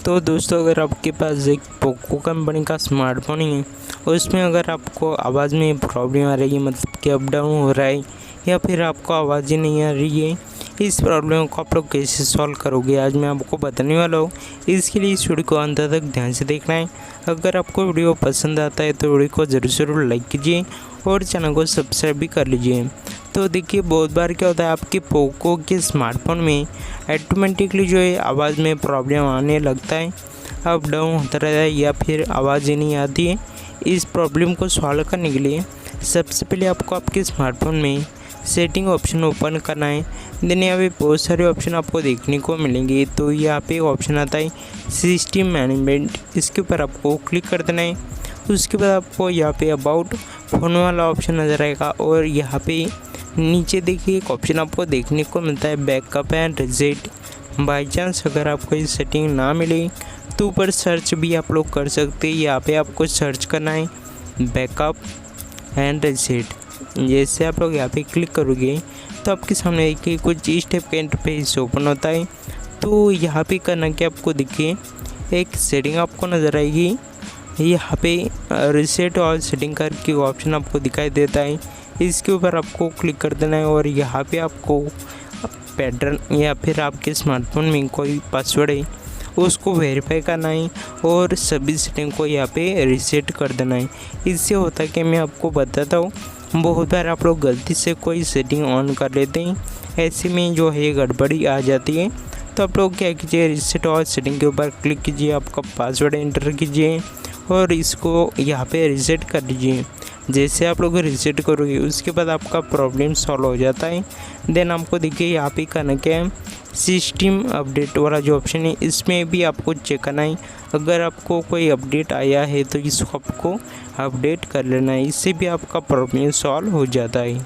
तो दोस्तों, अगर आपके पास एक पोको कंपनी का स्मार्टफोन है और उसमें अगर आपको आवाज़ में प्रॉब्लम आ रही है, मतलब कि अप डाउन हो रहा है या फिर आपको आवाज़ ही नहीं आ रही है, इस प्रॉब्लम को आप लोग कैसे सॉल्व करोगे, आज मैं आपको बताने वाला हूँ। इसके लिए इस वीडियो को अंत तक ध्यान से देखना है। अगर आपको वीडियो पसंद आता है तो वीडियो को ज़रूर लाइक कीजिए और चैनल को सब्सक्राइब भी कर लीजिए। तो देखिए, बहुत बार क्या होता है, आपके पोको के स्मार्टफोन में ऑटोमेटिकली जो है आवाज़ में प्रॉब्लम आने लगता है, अप डाउन होता रहता है या फिर आवाज़ ही नहीं आती है। इस प्रॉब्लम को सॉल्व करने के लिए सबसे पहले आपको आपके स्मार्टफोन में सेटिंग ऑप्शन ओपन करना है। देन यहाँ पे बहुत सारे ऑप्शन आपको देखने को मिलेंगे। तो यहाँ पे ऑप्शन आता है सिस्टम मैनेजमेंट, इसके ऊपर आपको क्लिक कर देना है। उसके बाद आपको यहाँ पे अबाउट फ़ोन वाला ऑप्शन नज़र आएगा और यहाँ पे नीचे देखिए एक ऑप्शन आपको देखने को मिलता है backup and reset. By chance अगर आपको ये सेटिंग ना मिले तो ऊपर सर्च भी आप लोग कर सकते हैं। यहाँ पे आपको सर्च करना है बैकअप एंड रीसेट। जैसे आप लोग यहाँ पे क्लिक करोगे तो आपके सामने देखिए कुछ इस टाइप का इंटरफेस ओपन होता है। तो यहाँ पे करना कि आपको देखिए एक सेटिंग आपको नज़र आएगी, यहाँ पे रीसेट और सेटिंग करके ऑप्शन आपको दिखाई देता है। इसके ऊपर आपको क्लिक कर देना है और यहाँ पे आपको पैटर्न या फिर आपके स्मार्टफोन में कोई पासवर्ड है उसको वेरीफाई करना है और सभी सेटिंग को यहाँ पे रीसेट कर देना है। इससे होता है कि मैं आपको बताता हूँ, बहुत बार आप लोग गलती से कोई सेटिंग ऑन कर लेते हैं, ऐसे में जो है गड़बड़ी आ जाती है। तो आप लोग क्या कीजिए, रीसेट और सेटिंग के ऊपर क्लिक कीजिए, आपका पासवर्ड एंटर कीजिए और इसको यहाँ पे रीसेट कर लीजिए। जैसे आप लोग रीसेट करोगे उसके बाद आपका प्रॉब्लम सॉल्व हो जाता है। देन आपको देखिए यहाँ पे करना क्या है, सिस्टम अपडेट वाला जो ऑप्शन है इसमें भी आपको चेक करना है। अगर आपको कोई अपडेट आया है तो इसको आपको अपडेट कर लेना है, इससे भी आपका प्रॉब्लम सॉल्व हो जाता है।